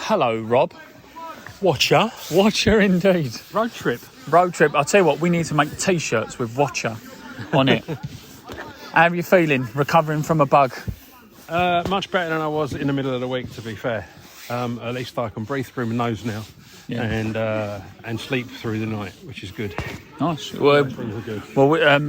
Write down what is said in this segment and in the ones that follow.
Hello, Rob. Watcher indeed. road trip. I'll tell you what, we need to make T-shirts with Watcher on it. How are you feeling? Recovering from a bug? Much better than I was in the middle of the week, to be fair. At least I can breathe through my nose now, and sleep through the night, which is good. Nice. Well,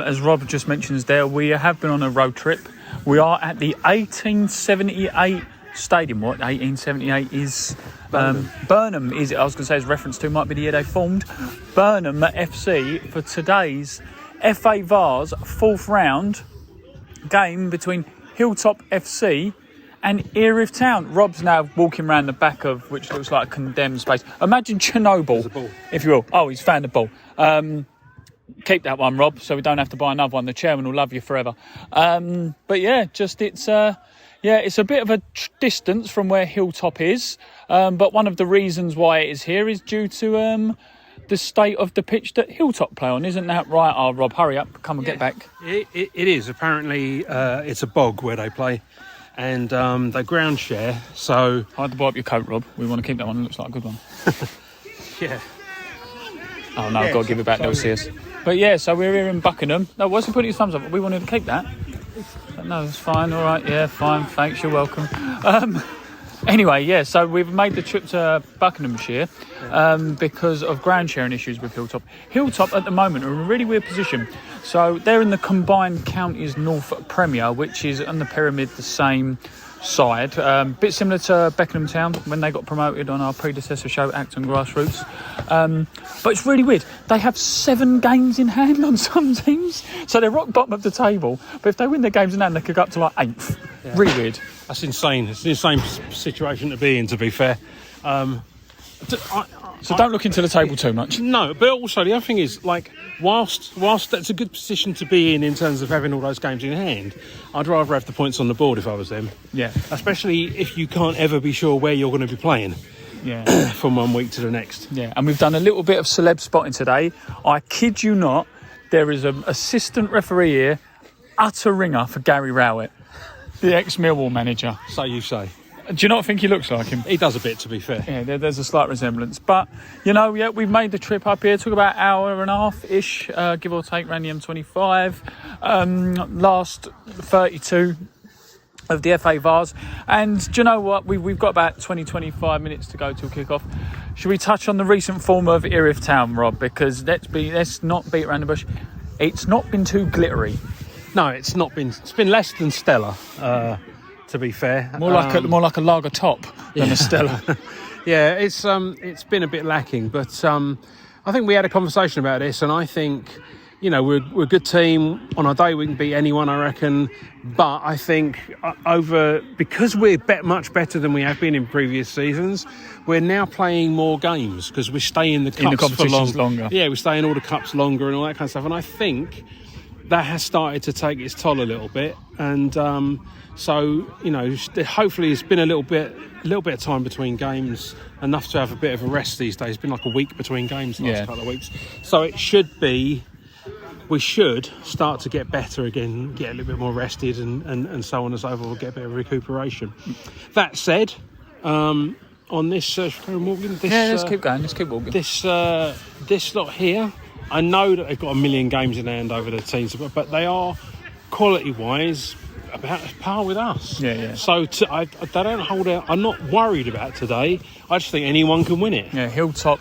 as Rob just mentions there, we have been on a road trip. We are at the 1878 stadium. What 1878 is? Burnham is. I was going to say, his reference to might be the year they formed. Burnham FC for today's FA Vase fourth round game between Hilltop FC and Erith Town. Rob's now walking around the back of which looks like a condemned space. Imagine Chernobyl, if you will. Oh, he's found the ball. Keep that one, Rob, so we don't have to buy another one. The chairman will love you forever. But yeah, just it's a bit of a distance from where Hilltop is. But one of the reasons why it is here is due to the state of the pitch that Hilltop play on. Isn't that right? Oh, Rob, hurry up, come and get back. It is. Apparently, it's a bog where they play, and they ground share. So Hide the boy up your coat, Rob. We want to keep that one. It looks like a good one. Yeah. Oh no, I've got to give it back. They'll see us. But yeah, so we're here in Buckingham. No, what's he putting his thumbs up? We wanted to keep that. No, it's fine. All right. Yeah, fine. Thanks. You're welcome. Anyway, yeah, so we've made the trip to Buckinghamshire because of ground sharing issues with Hilltop. Hilltop at the moment are in a really weird position. So they're in the Combined Counties North Premier, which is on the pyramid the same side. Bit similar to Beckenham Town when they got promoted on our predecessor show, Acton Grassroots. But it's really weird. They have 7 games in hand on some teams. So they're rock bottom of the table. But if they win their games in hand, they could go up to like 8th. Yeah. Really weird. That's insane. It's the same situation to be in, to be fair. So don't look into the table too much. No, but also the other thing is, like, whilst that's a good position to be in terms of having all those games in hand, I'd rather have the points on the board if I was them. Yeah. Especially if you can't ever be sure where you're going to be playing. Yeah. From one week to the next. Yeah, and we've done a little bit of celeb spotting today. I kid you not, there is an assistant referee here, utter ringer for Gary Rowett, the ex-Millwall manager. So you say. Do you not think he looks like him? He does a bit, to be fair. Yeah, there's a slight resemblance. But, you know, yeah, we've made the trip up here. It took about an hour and a half-ish, give or take, around the M25. Last 32 of the FA Vase. And do you know what? We've got about 20-25 minutes to go till kick-off. Should we touch on the recent form of Erith Town, Rob? Because let's not beat around the bush. It's not been too glittery. No, it's not been. It's been less than stellar. To be fair, more like a lager top than a Stella. Yeah, it's been a bit lacking, but I think we had a conversation about this, and I think, you know, we're a good team. On our day, we can beat anyone, I reckon. But I think because we're much better than we have been in previous seasons, we're now playing more games because we stay in the cups for longer. Yeah, we stay in all the cups longer and all that kind of stuff. And I think that has started to take its toll a little bit, and so, you know, hopefully it's been a little bit of time between games, enough to have a bit of a rest these days. It's been like a week between games the last couple of weeks, so we should start to get better again, get a little bit more rested, and so on and so forth, get a bit of recuperation. That said, on this Morgan, let's keep going. Let's keep walking. This lot here, I know that they've got 1 million games in hand over the teams, but they are quality-wise about par with us. Yeah. So they don't hold out. I'm not worried about today. I just think anyone can win it. Yeah, Hilltop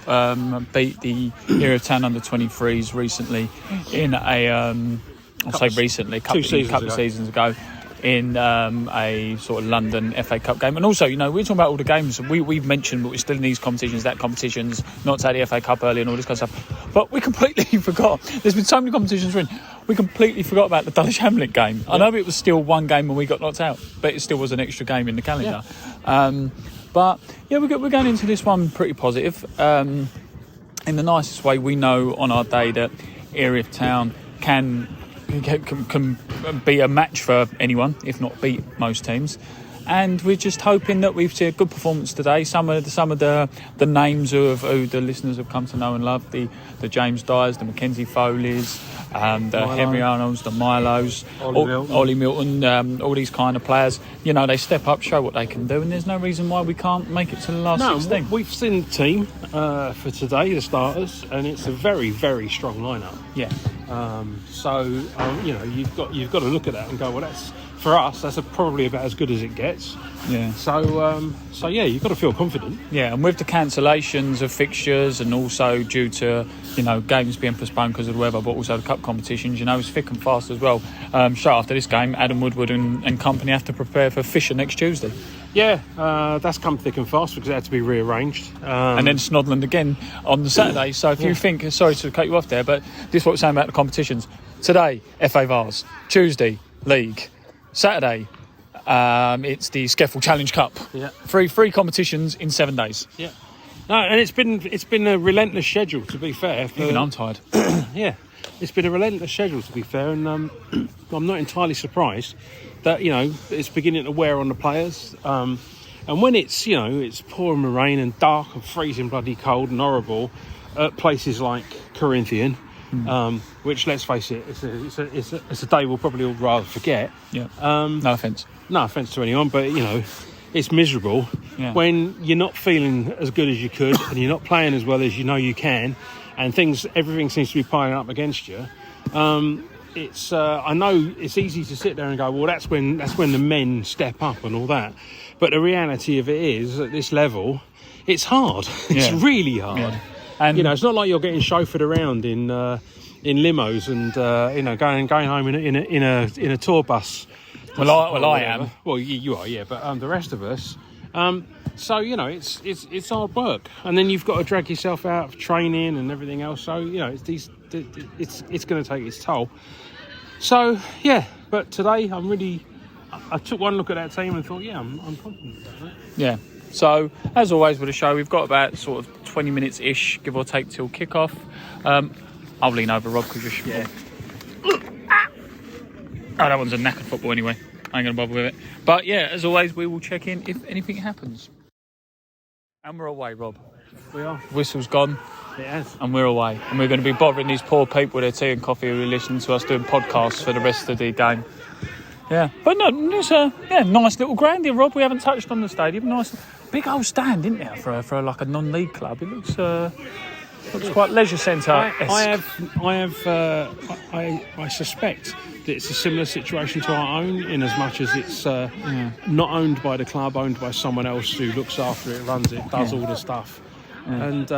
beat the Erith Town under-23s recently in a couple of seasons ago in a sort of London FA Cup game. And also, you know, we're talking about all the games we've mentioned, but we're still in these competitions, not to the FA Cup early and all this kind of stuff. But we completely forgot. There's been so many competitions we're in. We completely forgot about the Dulwich Hamlet game. Yeah. I know it was still one game when we got knocked out, but it still was an extra game in the calendar. Yeah. But yeah, we're going into this one pretty positive. In the nicest way, we know on our day that Erith Town can be a match for anyone, if not beat most teams. and we're just hoping that we've seen a good performance today. Some of the names of who the listeners have come to know and love, the James Dyers, the Mackenzie Foleys, the Milo. Henry Arnolds, the Milos, Ollie Milton, all these kind of players. You know, they step up, show what they can do, and there's no reason why we can't make it to the last 16. We've seen the team for today, the starters, and it's a very, very strong lineup. Yeah. You've got to look at that and go, well, that's for us. That's probably about as good as it gets. Yeah. So you've got to feel confident. Yeah, and with the cancellations of fixtures, and also due to games being postponed because of the weather, but also the cup competitions, it's thick and fast as well. Straight after this game, Adam Woodward and company have to prepare for Fisher next Tuesday. Yeah, that's come thick and fast because it had to be rearranged. And then Snodland again on the Saturday. So if you think, sorry to cut you off there, but this is what we're saying about the competitions. Today, FA Vase. Tuesday, League. Saturday, it's the Skeffel Challenge Cup. Yeah. Three competitions in 7 days. Yeah. No, and it's been a relentless schedule, to be fair. Even I'm tired. Yeah, it's been a relentless schedule, to be fair, and I'm not entirely surprised that it's beginning to wear on the players. And when it's pouring with rain and dark and freezing bloody cold and horrible at places like Corinthian, which, let's face it, it's a day we'll probably all rather forget. Yeah. No offence to anyone, but it's miserable when you're not feeling as good as you could and you're not playing as well as you can, and everything seems to be piling up against you. I know it's easy to sit there and go, well, that's when the men step up and all that, but the reality of it is, at this level, it's hard. It's really hard. Yeah. And it's not like you're getting chauffeured around in limos and going home in a tour bus. Well, I am. Well, you are, yeah. But the rest of us. It's hard work, and then you've got to drag yourself out of training and everything else. So it's going to take its toll. So yeah, but today I took one look at that team and thought, I'm confident about that. Yeah. So as always with the show, we've got about sort of 20 minutes ish, give or take, till kick-off. I'll lean over, Rob, because you're... Yeah. Oh, that one's a knackered football anyway. I ain't going to bother with it. But yeah, as always, we will check in if anything happens. And we're away, Rob. We are. Whistle's gone. It has. And we're away. And we're going to be bothering these poor people with their tea and coffee who listen to us doing podcasts for the rest of the game. Yeah. But no, it's a nice little ground here, Rob. We haven't touched on the stadium. Nice big old stand, isn't there, for like a non-league club? It looks quite leisure centre-esque. I suspect that it's a similar situation to our own, in as much as it's not owned by the club, owned by someone else who looks after it, runs it, does all the stuff, and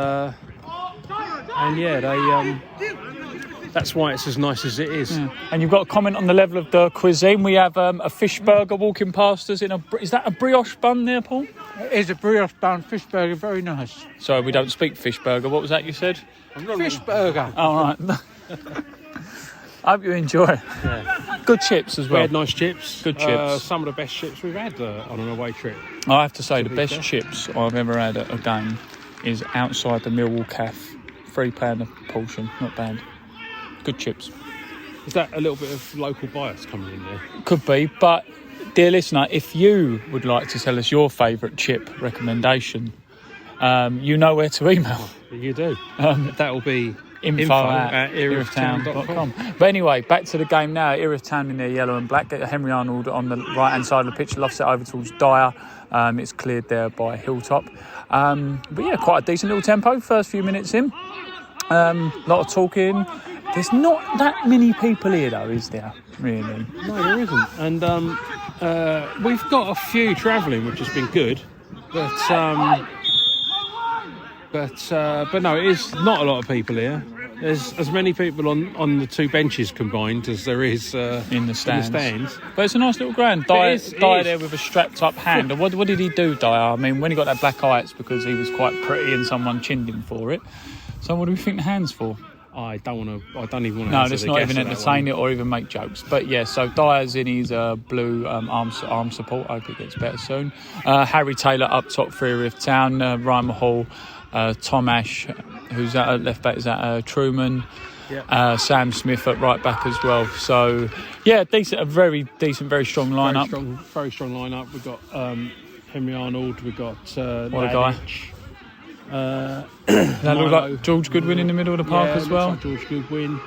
that's why it's as nice as it is. Yeah. And you've got a comment on the level of the cuisine. We have a fish burger walking past us is that a brioche bun there, Paul? It is a brioche bun fish burger, very nice. Sorry, we don't speak fish burger. What was that you said? Fish burger. Oh, all right. I hope you enjoy. Yeah. Good chips as well. We had nice chips. Good chips. Some of the best chips we've had on an away trip. I have to say, the best chips I've ever had at a game is outside the Millwall Cafe. £3 a portion, not bad. Good chips. Is that a little bit of local bias coming in there? Could be, but dear listener, if you would like to tell us your favourite chip recommendation, you know where to email. You do. That will be info@erithtown.com. But anyway, back to the game now. Erith Town in their yellow and black. Henry Arnold on the right hand side of the pitch, lofts it over towards Dyer. It's cleared there by Hilltop. But yeah, quite a decent little tempo. First few minutes in. Lot of talking. There's not that many people here though, is there? Really? No, there isn't. And we've got a few travelling, which has been good. But no, it is not a lot of people here. There's as many people on the two benches combined as there is in the stands. But it's a nice little ground. Dyer there with a strapped up hand. And what did he do, Dyer? I mean, when he got that black eye, it's because he was quite pretty and someone chinned him for it. So what do we think the hand's for? I don't even want to. No, let's not even entertain it or even make jokes. But yeah, so Dyer's in his blue arm support. I hope it gets better soon. Harry Taylor up top for Erith Town. Ryan Hall, Tom Ash, who's at left back, is at Truman. Sam Smith at right back as well. So yeah, a very decent, very strong lineup. Very strong lineup. We've got Henry Arnold. We've got what a guy. That look like George Goodwin in the middle of the park as well. Looks like George Goodwin.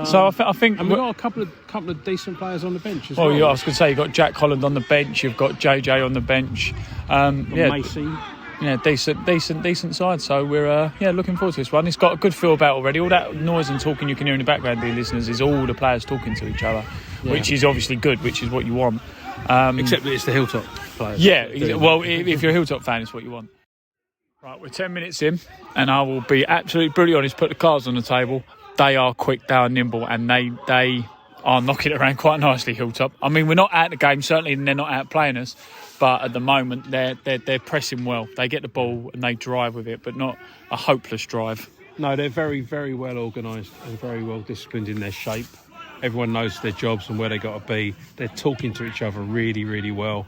So I think, and we've got a couple of decent players on the bench as well. I was going to say, you've got Jack Holland on the bench, you've got JJ on the bench, Macy. Yeah, decent side. So we're looking forward to this one. It's got a good feel about already. All that noise and talking you can hear in the background, dear listeners, is all the players talking to each other, which is obviously good, which is what you want. Except that it's the Hilltop players. Yeah, well, if you're a Hilltop fan, it's what you want. Right, we're 10 minutes in, and I will be absolutely brutally honest, put the cards on the table. They are quick, they are nimble, and they are knocking it around quite nicely, Hilltop. I mean, we're not out the game, certainly, and they're not out playing us, but at the moment, they're pressing well. They get the ball and they drive with it, but not a hopeless drive. No, they're very, very well organised and very well disciplined in their shape. Everyone knows their jobs and where they got to be. They're talking to each other really, really well.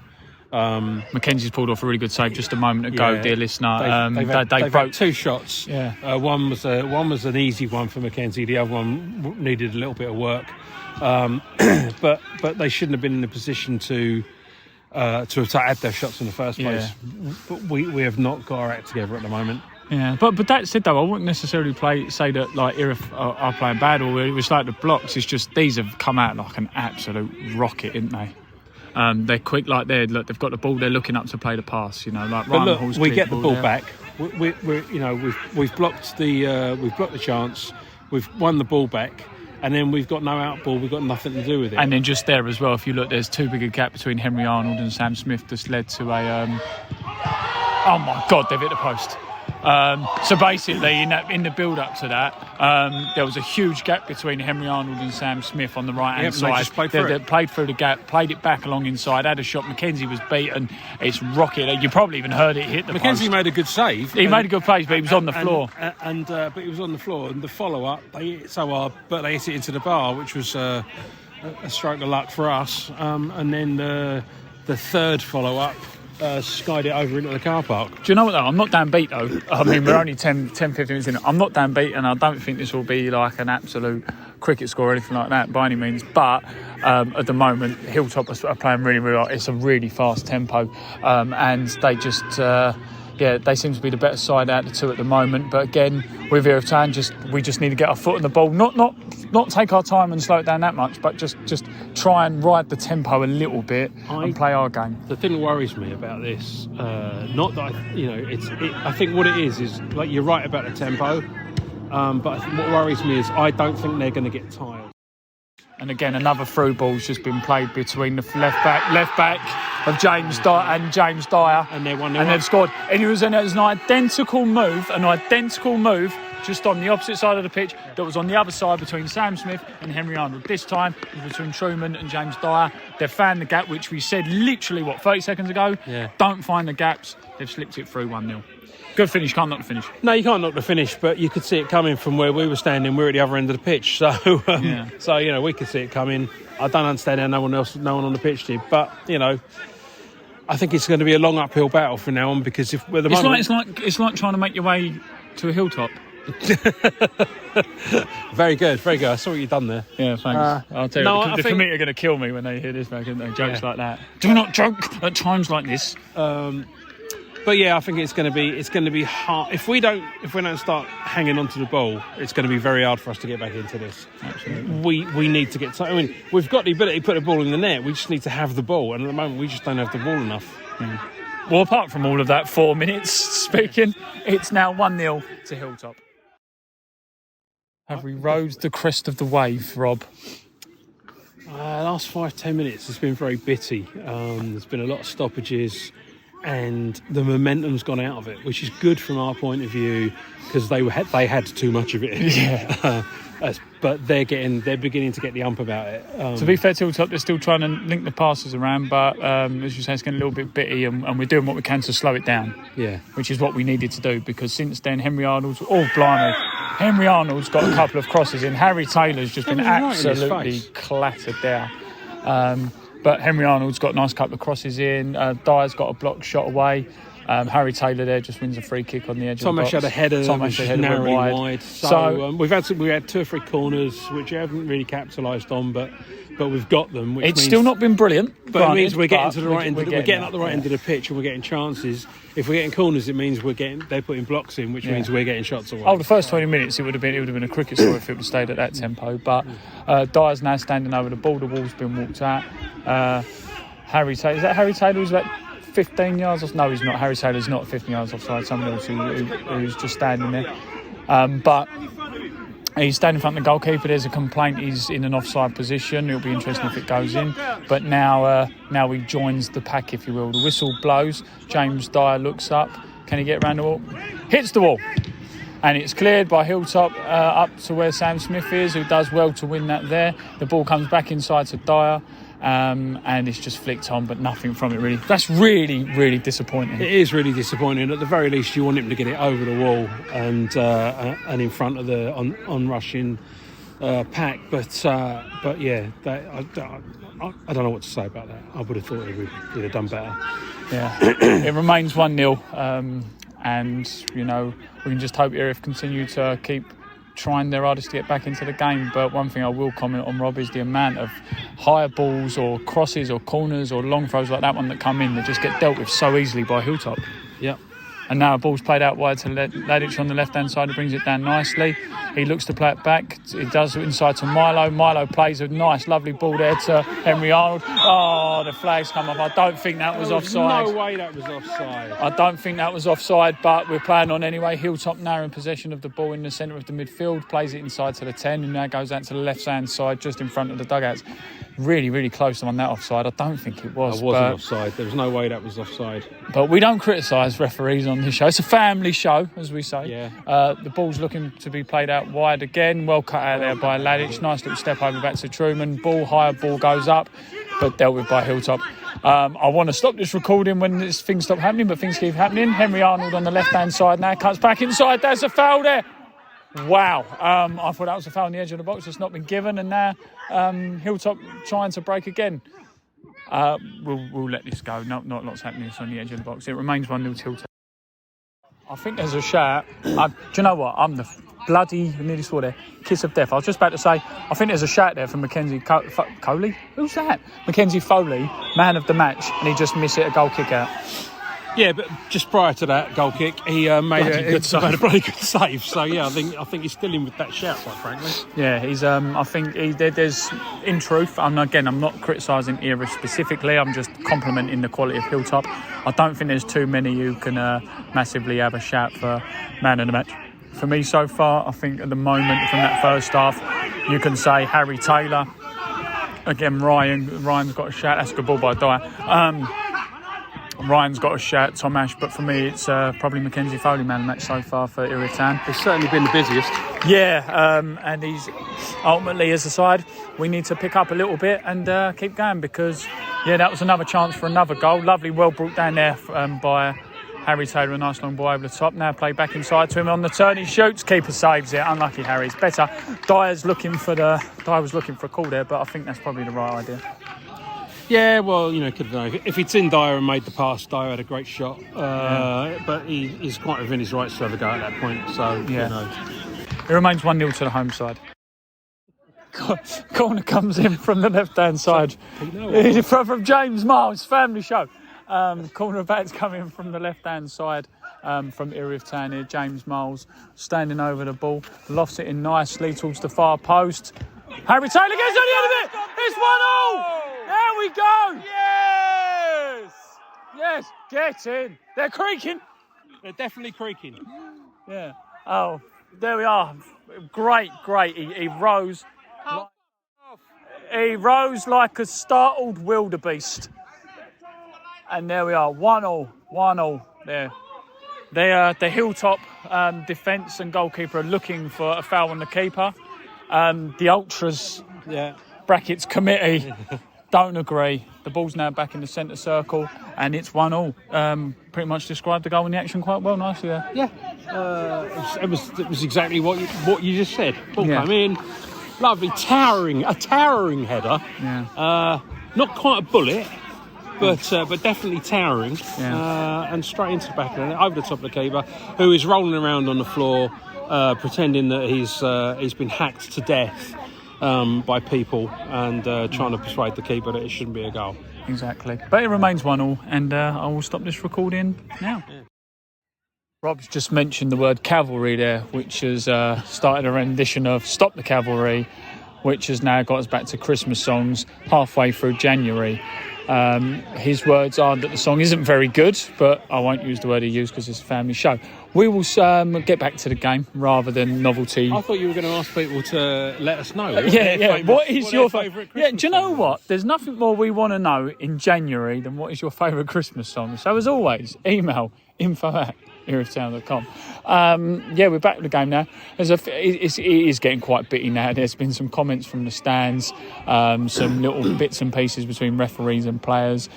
Mackenzie's pulled off a really good save just a moment ago, dear listener. They've had two shots. Yeah. One was an easy one for Mackenzie. The other one needed a little bit of work. But they shouldn't have been in a position to add their shots in the first place. Yeah. But we have not got our act together at the moment. Yeah, but that said though, I wouldn't necessarily say that like Erith are playing bad, or it was like the blocks. It's just these have come out like an absolute rocket, haven't they? They're quick, like they've got the ball. They're looking up to play the pass. Like but look, we get the ball back. We've blocked the chance. We've won the ball back, and then we've got no out ball. We've got nothing to do with it. And then just there as well, if you look, there's too big a gap between Henry Arnold and Sam Smith. That's led to a. Oh my God! They've hit the post. So basically, in the build-up to that, there was a huge gap between Henry Arnold and Sam Smith on the right-hand side. They just played through the gap, played it back along inside, had a shot. Mackenzie was beaten. It's rocket. You probably even heard it hit the Mackenzie post. made a good save. He made a good play, but he was on the floor. But he was on the floor. And the follow-up, they hit it so hard, but they hit it into the bar, which was a stroke of luck for us. And then the third follow-up, skied it over into the car park. Do you know what though? I'm not damn beat though. I mean, we're only 10, 15 minutes in. I'm not damn beat, and I don't think this will be like an absolute cricket score or anything like that by any means. But at the moment, Hilltop are playing really, really well. It's a really fast tempo, and they just, they seem to be the better side out of the two at the moment. But again, with Erith Town, we just need to get our foot on the ball. Not take our time and slow it down that much, but just try and ride the tempo a little bit and play our game. The thing that worries me about this, not that I think what it is like you're right about the tempo, but I think what worries me is I don't think they're going to get tired. And again, another through ball's just been played between the left back of James Dyer, and they've scored. And it was an identical move just on the opposite side of the pitch that was on the other side between Sam Smith and Henry Arnold. This time it was between Truman and James Dyer. They've found the gap, which we said literally 30 seconds ago. Yeah. Don't find the gaps. They've slipped it through 1-0. Good finish, can't knock the finish. No, you can't knock the finish, but you could see it coming from where we were standing. We're at the other end of the pitch, so we could see it coming. I don't understand how no one on the pitch did, but I think it's going to be a long uphill battle from now on because it's like trying to make your way to a Hilltop. Very good. I saw what you've done there. Yeah, thanks. I'll tell you, the committee are going to kill me when they hear this back, aren't they? Jokes like that. Do not joke at times like this. But yeah, I think it's going to be hard if we don't start hanging onto the ball. It's going to be very hard for us to get back into this. Absolutely. We need to get. I mean, we've got the ability to put the ball in the net. We just need to have the ball, and at the moment, we just don't have the ball enough. Yeah. Well, apart from all of that, 4 minutes speaking, it's now 1-0 to Hilltop. Have we rode the crest of the wave, Rob? Last 5-10 minutes has been very bitty. There's been a lot of stoppages. And the momentum's gone out of it, which is good from our point of view because they had too much of it. Yeah. But they're beginning to get the ump about it. To be fair to Hilltop, they're still trying to link the passes around, but as you say, it's getting a little bit bitty, and we're doing what we can to slow it down. Yeah. Which is what we needed to do because since then, Henry Arnold's got a couple of crosses in. Harry Taylor's just been absolutely clattered down. But Henry Arnold's got a nice couple of crosses in. Dyer's got a blocked shot away. Harry Taylor there just wins a free kick on the edge of the box. Tomasz had a header, Tomasz had a header narrowly wide. So we had 2 or 3 corners which we haven't really capitalised on, but we've got them. Which It's means, still not been brilliant, but it means we're getting to the right end. We're getting up the right end of the pitch, and we're getting chances. If we're getting corners, it means they're putting blocks in, which means we're getting shots away. Oh, the first 20 minutes it would have been a cricket score if it would stayed at that tempo. But Dyer's now standing over the ball. The wall's been walked out. Harry Taylor, is that Harry Taylor? Who's about 15 yards off? No, he's not. Harry Taylor's not 15 yards offside. Someone else who's just standing there. But he's standing in front of the goalkeeper. There's a complaint he's in an offside position. It'll be interesting if it goes in. But now he joins the pack, if you will. The whistle blows. James Dyer looks up. Can he get around the wall? Hits the wall. And it's cleared by Hilltop up to where Sam Smith is, who does well to win that there. The ball comes back inside to Dyer. And it's just flicked on, but nothing from it really. That's really, really disappointing. It is really disappointing. At the very least, you want him to get it over the wall and in front of the onrushing pack. But yeah, I don't know what to say about that. I would have thought he'd have done better. Yeah, it remains 1-0, and we can just hope Erith continue to keep trying their hardest to get back into the game. But one thing I will comment on, Rob, is the amount of higher balls or crosses or corners or long throws like that one that come in that just get dealt with so easily by Hilltop. Yep. And now a ball's played out wide to Ladic on the left-hand side, who brings it down nicely. He looks to play it back. It does inside to Milo. Milo plays a nice, lovely ball there to Henry Arnold. Oh, the flag's come off. I don't think that was offside. No way that was offside. I don't think that was offside, but we're playing on anyway. Hilltop now in possession of the ball in the centre of the midfield. Plays it inside to the 10 and now goes out to the left-hand side just in front of the dugouts. Really, really close on that offside. I don't think it was. It wasn't offside. There was no way that was offside. But we don't criticise referees on this show. It's a family show, as we say. Yeah. The ball's looking to be played out wide again. Well cut out there by Ladic. Nice little step over back to Truman. Ball higher, ball goes up, but dealt with by Hilltop. I want to stop this recording when this things stop happening, but things keep happening. Henry Arnold on the left-hand side now cuts back inside. There's a foul there. Wow. I thought that was a foul on the edge of the box. It's not been given, and now Hilltop trying to break again. We'll let this go. Not lots happening. It's on the edge of the box. It remains 1-0 to Hilltop. I think there's a shout. Do you know what? I'm the bloody, I nearly swore there, kiss of death. I was just about to say, I think there's a shout there from Mackenzie Coley. Who's that? Mackenzie Foley, man of the match, and he just missed it, a goal kick out. Yeah, but just prior to that goal kick, he made a bloody good save. So yeah, I think he's still in with that shout, quite frankly. Yeah, he's. I think there's, in truth, I'm not criticising Erith specifically. I'm just complimenting the quality of Hilltop. I don't think there's too many who can massively have a shout for man of the match. For me so far, I think at the moment from that first half, you can say Harry Taylor. Again, Ryan's got a shout. That's a good ball by Dyer. Ryan's got a shout, Tomasz, but for me it's probably Mackenzie Foley man of the match so far for Erith Town. He's certainly been the busiest. Yeah, and he's ultimately, as a side, we need to pick up a little bit and keep going because, yeah, that was another chance for another goal. Lovely, well brought down there by Harry Taylor, a nice long ball over the top. Now play back inside to him on the turn. He shoots, keeper saves it. Unlucky Harry. It's better. Dyer was looking for a call there, but I think that's probably the right idea. Yeah, well, could know. If it's in Dyer and made the pass, Dyer had a great shot. But he's quite within his rights to have a go at that point. So, yeah. It remains 1-0 to the home side. Corner comes in from the left-hand side. From James Miles, family show. Cornerback's coming from the left-hand side from Erith Town here. James Miles standing over the ball. Lofts it in nicely towards the far post. Harry Taylor gets on the end of it. It's 1-0. There we go. Yes. Get in. They're creaking. They're definitely creaking. Yeah. Oh, there we are. Great. He rose. He rose like a startled wildebeest. And there we are. 1-0 there. The Hilltop defence and goalkeeper are looking for a foul on the keeper. The Ultras brackets committee don't agree. The ball's now back in the centre circle and it's 1-0. Pretty much described the goal and the action quite well, nicely there. Yeah, it was exactly what you just said. Ball came in, lovely, towering header. Yeah. Not quite a bullet, but definitely towering, and straight into the back of the net, over the top of the keeper, who is rolling around on the floor, pretending that he's been hacked to death by people, and trying to persuade the keeper that it shouldn't be a goal. Exactly. But it remains 1-1, and I will stop this recording now. Yeah. Rob's just mentioned the word cavalry there, which has started a rendition of Stop the Cavalry, which has now got us back to Christmas songs halfway through January. His words are that the song isn't very good, but I won't use the word he used because it's a family show. We will get back to the game rather than novelty. I thought you were going to ask people to let us know. What is your favourite Christmas song? Do you know what? There's nothing more we want to know in January than what is your favourite Christmas song. So as always, email info@erithtown.com. We're back to the game now. It is getting quite bitty now. There's been some comments from the stands, some little bits and pieces between referees and players.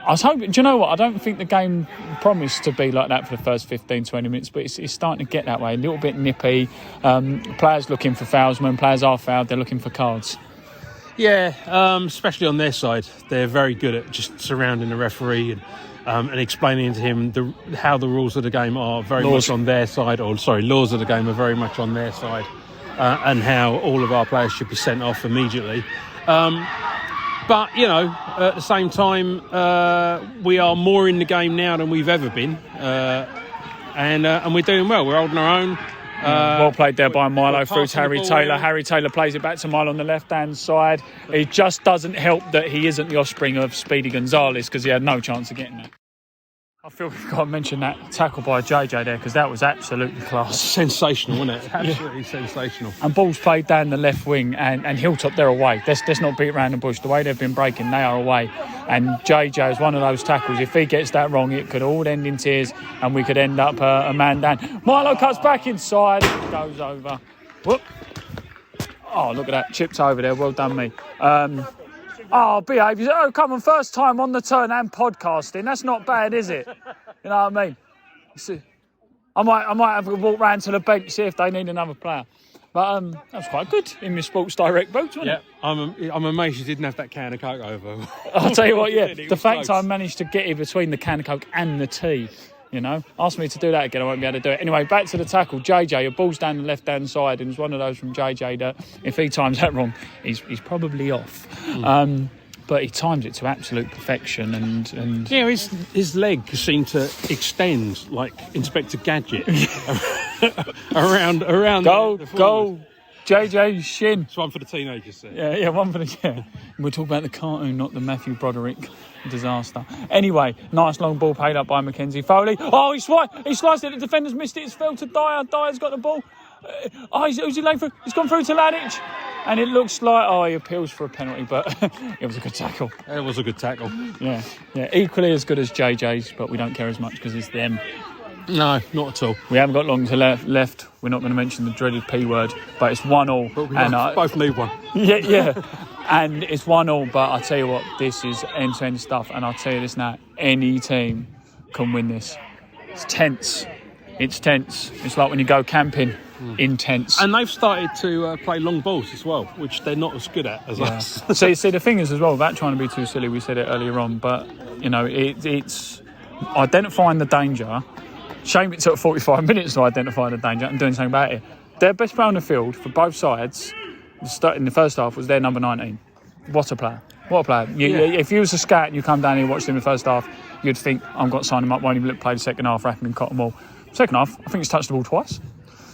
I was hoping, do you know what? I don't think the game promised to be like that for the first 15, 20 minutes, but it's starting to get that way. A little bit nippy. Players looking for fouls. When players are fouled, they're looking for cards. Yeah, especially on their side. They're very good at just surrounding the referee and explaining to him how the rules of the game are very much on their side. Laws of the game are very much on their side, and how all of our players should be sent off immediately. But, at the same time, we are more in the game now than we've ever been. And we're doing well. We're holding our own. Well played there by Milo through to Harry Taylor. Harry Taylor plays it back to Milo on the left-hand side. It just doesn't help that he isn't the offspring of Speedy Gonzalez, because he had no chance of getting that. I feel we've got to mention that tackle by JJ there, because that was absolutely class. Sensational, wasn't it? Absolutely sensational. And ball's played down the left wing, and Hilltop, they're away. Let's not beat around the bush. The way they've been breaking, they are away. And JJ is one of those tackles. If he gets that wrong, it could all end in tears, and we could end up a man down. Milo cuts back inside, it goes over. Whoop. Oh, look at that. Chipped over there. Well done, me. Behave. Come on, first time on the turn and podcasting. That's not bad, is it? You know what I mean? I might have a walk round to the bench, see if they need another player. But that was quite good in my Sports Direct boot, wasn't it? I'm amazed you didn't have that can of Coke over. I'll tell you what, the fact I managed to get it between the can of Coke and the tea, ask me to do that again, I won't be able to do it. Anyway, back to the tackle. JJ, a ball's down the left-hand side, and it's one of those from JJ that if he times that wrong, he's probably off. But he times it to absolute perfection, and his leg seemed to extend like Inspector Gadget around. Go, JJ shin. It's one for the teenagers, sir. Yeah, one for the We're talking about the cartoon, not the Matthew Broderick disaster. Anyway, nice long ball paid up by Mackenzie Foley. Oh, he sliced it. The defender's missed it. It's fell to Dyer. Dyer's got the ball. Who's he laying through? He's gone through to Ladic. And it looks like, he appeals for a penalty, but it was a good tackle. It was a good tackle. Yeah. Equally as good as JJ's, but we don't care as much because it's them. No, not at all. We haven't got long to left. We're not going to mention the dreaded P word, but it's 1-1. But we both need one. Yeah. And it's 1-1, but I tell you what, this is end-to-end stuff. And I'll tell you this now, any team can win this. It's tense. It's like when you go camping. Intense. And they've started to play long balls as well, which they're not as good at as us. See, the thing is as well, without trying to be too silly, we said it earlier on, but, it's identifying the danger. Shame it took 45 minutes to identify the danger and doing something about it. Their best player on the field for both sides in the first half was their number 19. What a player. If you was a scout and you come down here and watched him in the first half, you'd think, I'm going to sign him up, won't even play the second half, wrap him in cotton wool. Second half, I think he's touched the ball twice.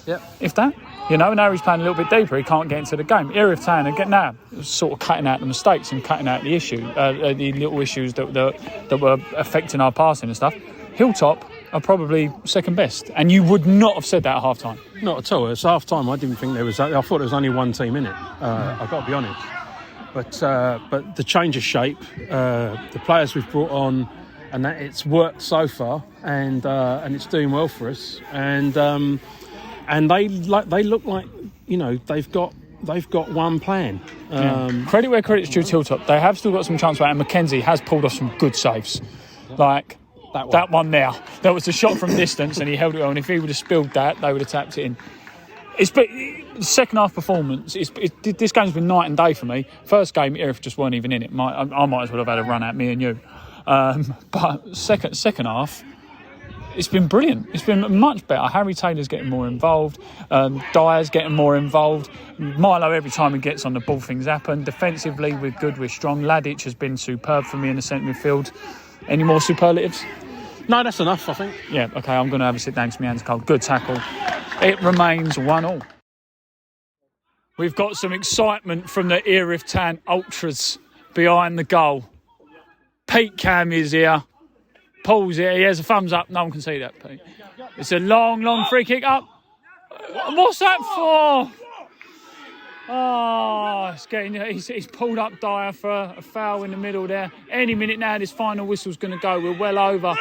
Yep. If that. Now he's playing a little bit deeper, he can't get into the game. Erith Town again now, sort of cutting out the mistakes and cutting out the the little issues that were affecting our passing and stuff. Hilltop are probably second best, and you would not have said that at half time. Not at all. It's half time. I didn't think there was. I thought there was only one team in it. I've got to be honest. But the change of shape, the players we've brought on, and that it's worked so far, and it's doing well for us, and they look like they've got one plan. Credit where credit's due to Hilltop. They have still got some chance, and Mackenzie has pulled off some good saves, like that one there. There was a shot from distance, and he held it on. If he would have spilled that, they would have tapped it in. It's been second half performance. This game's been night and day for me. First game, Erith just weren't even in it. I might as well have had a run at me and you. But second half, it's been brilliant. It's been much better. Harry Taylor's getting more involved. Dyer's getting more involved. Milo, every time he gets on the ball, things happen. Defensively, we're good, we're strong. Ladic has been superb for me in the centre midfield. Any more superlatives? No, that's enough, I think. Yeah, okay, I'm going to have a sit down because my hands are cold. Good tackle. It remains 1-1. We've got some excitement from the Erith Town Ultras behind the goal. Pete Cam is here. Paul's here. He has a thumbs up. No one can see that, Pete. It's a long free kick up. What's that for? Oh, he's pulled up Dyer for a foul in the middle there. Any minute now, this final whistle's going to go. We're well over.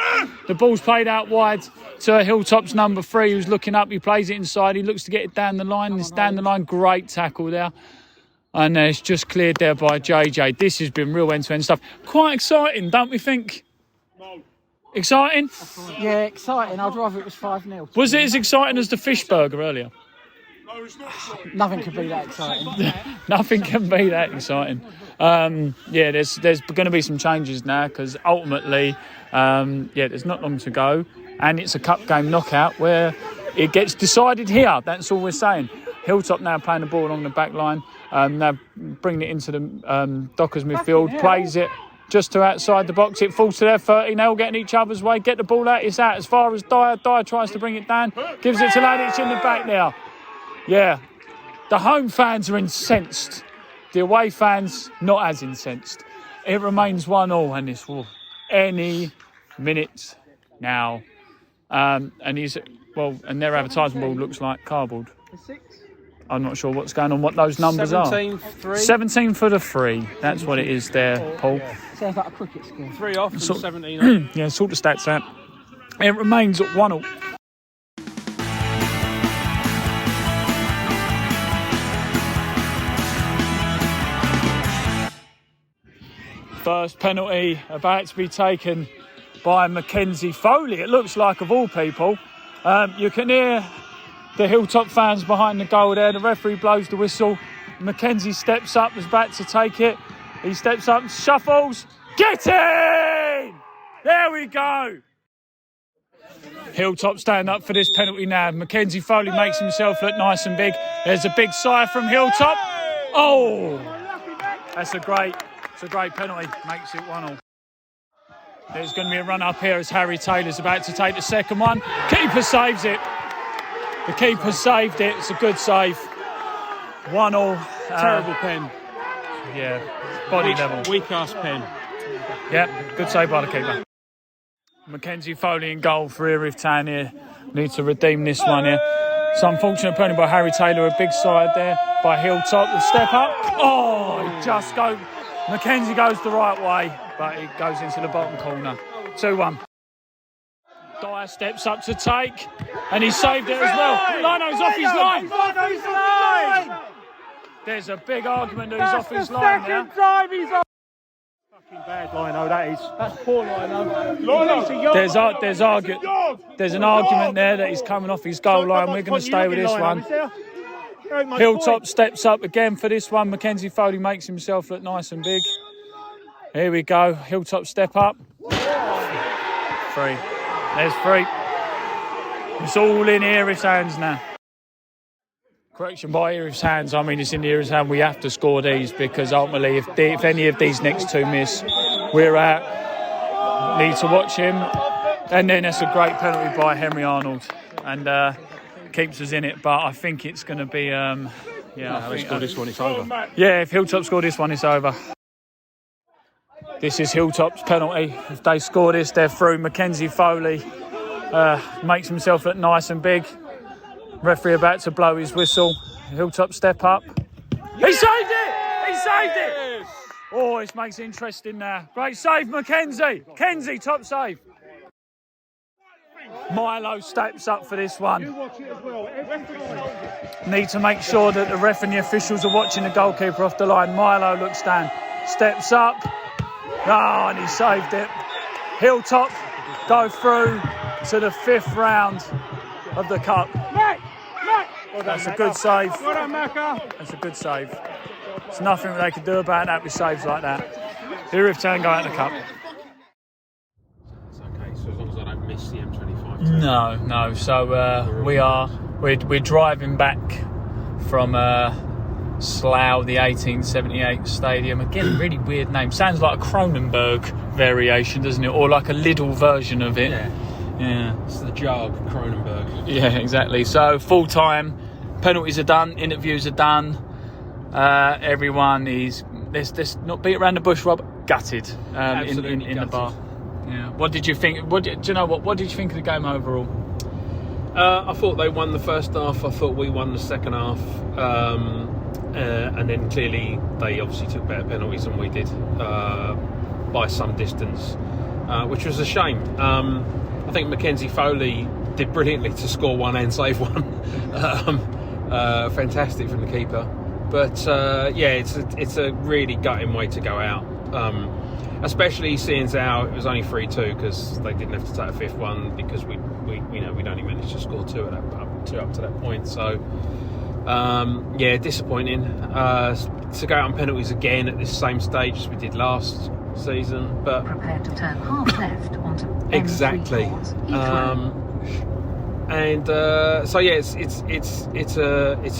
The ball's played out wide to Hilltop's number 3, who's looking up. He plays it inside. He looks to get it down the line. It's down the line. Great tackle there. And it's just cleared there by JJ. This has been real end-to-end stuff. Quite exciting, don't we think? Exciting? Yeah, exciting. I'd rather it was 5-0. Was it as exciting as the fish burger earlier? Nothing could be that exciting. Nothing can be that exciting. Yeah, there's going to be some changes now because ultimately, there's not long to go, and it's a cup game knockout where it gets decided here. That's all we're saying. Hilltop now playing the ball along the back line, now bringing it into the Dockers midfield, plays it just to outside the box. It falls to their 30. They're all getting each other's way. Get the ball out. It's out as far as Dyer. Dyer tries to bring it down. Gives it to Ladic in the back now. Yeah, the home fans are incensed. The away fans not as incensed. It remains 1-1 and this will any minute now. And their advertising board looks like cardboard. I'm not sure what's going on, what those numbers 17-3. are. 17 for the 3. That's what it is there, Paul. Sounds like a cricket score. 3 off and 17 Yeah, sort the stats out. It remains at 1-1. First penalty about to be taken by Mackenzie Foley. It looks like, of all people. You can hear the Hilltop fans behind the goal there. The referee blows the whistle. Mackenzie steps up, is about to take it. He steps up, shuffles. Get in! There we go. Hilltop stand up for this penalty now. Mackenzie Foley makes himself look nice and big. There's a big sigh from Hilltop. Oh! That's a great penalty. Makes it 1-1. There's going to be a run up here as Harry Taylor's about to take the second one. Keeper saves it. The keeper saved it. It's a good save. 1-1. Terrible pen. Yeah, body level. Weak-ass pen. Yeah, good save by the keeper. Mackenzie Foley in goal for Erith Town here. Need to redeem this one here. It's unfortunate penalty by Harry Taylor. A big side there by Hilltop. The step up. Oh, he just goes. Mackenzie goes the right way, but it goes into the bottom corner. 2-1. Dyer steps up to take, and he saved it as well. Lino's off his line. There's a big argument that he's off his line now. Fucking bad Lino, that is. That's poor Lino. There's an argument there that he's coming off his goal line. We're going to stay with this one. Hilltop steps up again for this one. Mackenzie Foley makes himself look nice and big. Here we go. Hilltop step up. 3. There's 3. It's all in Erith's hands now. Correction by Erith's hands. I mean, it's in Erith's hand. We have to score these because ultimately, if any of these next 2 miss, we're out. Need to watch him. And then that's a great penalty by Henry Arnold. And keeps us in it. But I think it's going to be... They score this one, it's over. Yeah, if Hilltop score this one, it's over. This is Hilltop's penalty. If they score this, they're through. Mackenzie Foley makes himself look nice and big. Referee about to blow his whistle. Hilltop step up. He saved it! Oh, this makes it interesting now. Great save, Mackenzie. Kenzie, top save. Milo steps up for this one. Need to make sure that the ref and the officials are watching the goalkeeper off the line. Milo looks down, steps up. Oh, and he saved it. Hilltop go through to the 5th round of the cup. That's a good save. Well done, Macca. That's a good save. There's nothing they can do about that with saves like that. Erith Town go out the cup. It's okay, so as long as I don't miss the M25. No. So we're driving back from Slough, the 1878 stadium. Again, really weird name. Sounds like a Cronenberg variation, doesn't it? Or like a Lidl version of it. Yeah. It's the jog, Cronenberg. Yeah, exactly. So full time, penalties are done, interviews are done. Everyone is let's not beat around the bush, Rob. Gutted in the bar. Yeah. What did you think? Do you know what? What did you think of the game overall? I thought they won the first half. I thought we won the second half. And then clearly they obviously took better penalties than we did by some distance, which was a shame. I think Mackenzie Foley did brilliantly to score one and save one. Fantastic from the keeper. But it's a really gutting way to go out, especially seeing as how it was only 3-2 because they didn't have to take a fifth one because we'd only managed to score two up to that point. So disappointing to go out on penalties again at this same stage as we did last season. But prepared to turn half left onto exactly. It's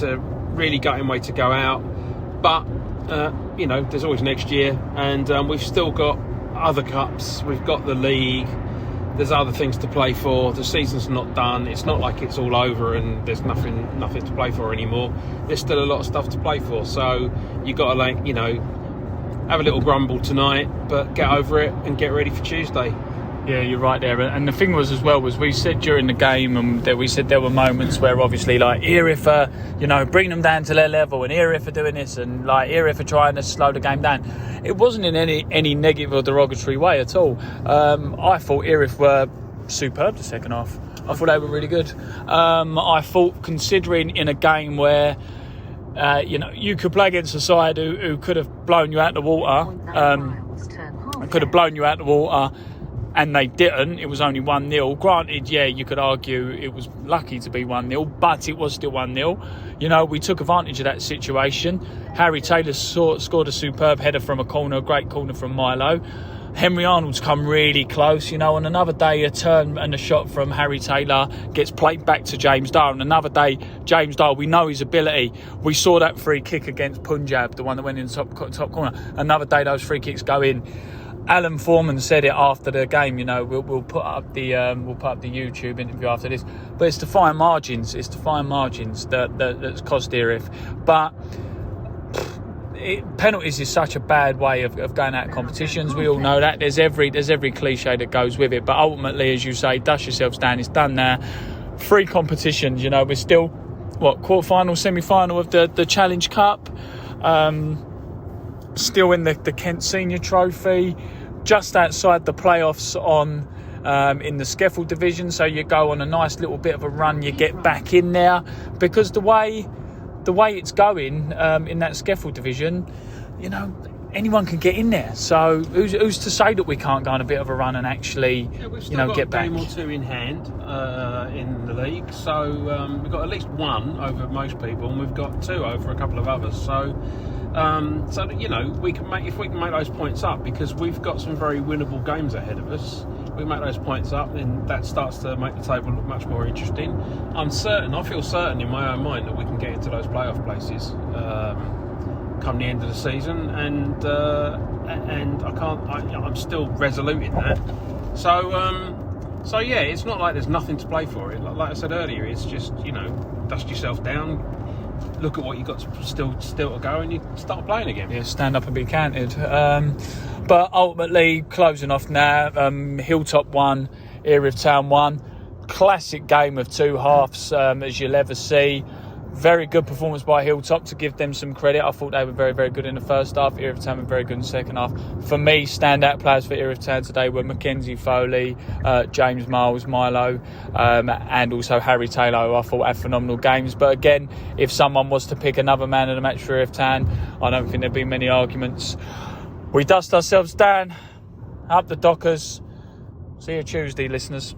a really gutting way to go out, but there's always next year, and we've still got other cups. We've got the league. There's other things to play for. The season's not done. It's not like it's all over and there's nothing to play for anymore. There's still a lot of stuff to play for. So you got to have a little grumble tonight, but get over it and get ready for Tuesday. Yeah, you're right there. And the thing was we said during the game that we said there were moments where obviously like Erith are, bring them down to their level, and Erith are doing this, and like Erith are trying to slow the game down. It wasn't in any negative or derogatory way at all. I thought Erith were superb the second half. I thought they were really good. I thought, considering in a game where you could play against a side who could have blown you out the water, and they didn't. It was only 1-0. Granted, you could argue it was lucky to be 1-0, but it was still 1-0. We took advantage of that situation. Harry Taylor scored a superb header from a corner, a great corner from Milo. Henry Arnold's come really close, on another day a turn and a shot from Harry Taylor gets played back to James Dyer. And another day, James Dyer, we know his ability. We saw that free kick against Punjab, the one that went in the top corner. Another day, those free kicks go in. Alan Foreman said it after the game. We'll put up the YouTube interview after this. But it's the fine margins. It's the fine margins that's cost Erith. But penalties is such a bad way of going out of competitions. We all know that. There's every cliche that goes with it. But ultimately, as you say, dust yourselves down. It's done now. 3 competitions. We're still quarter-final, semi-final of the Challenge Cup. Still in the Kent Senior Trophy, just outside the playoffs in the Skeffel division. So you go on a nice little bit of a run, you get back in there, because the way it's going in that Skeffel division, anyone can get in there. So who's to say that we can't go on a bit of a run and actually get back? We've got a game or two in hand in the league, so we've got at least one over most people, and we've got 2 over a couple of others. So we can make, if we can make those points up, because we've got some very winnable games ahead of us. We make those points up, then that starts to make the table look much more interesting. I feel certain in my own mind that we can get into those playoff places come the end of the season, and I'm still resolute in that. So it's not like there's nothing to play for. It, like I said earlier, it's just dust yourself down, look at what you've got still to go, and you start playing again. Yeah, stand up and be counted. But ultimately, closing off now, Hilltop 1, Erith Town 1. Classic game of 2 halves, as you'll ever see. Very good performance by Hilltop, to give them some credit. I thought they were very, very good in the first half. Erith Town were very good in the second half. For me, standout players for Erith Town today were Mackenzie Foley, James Miles, Milo, and also Harry Taylor, who I thought had phenomenal games. But again, if someone was to pick another man of the match for Erith Town, I don't think there'd be many arguments. We dust ourselves down, up the Dockers. See you Tuesday, listeners.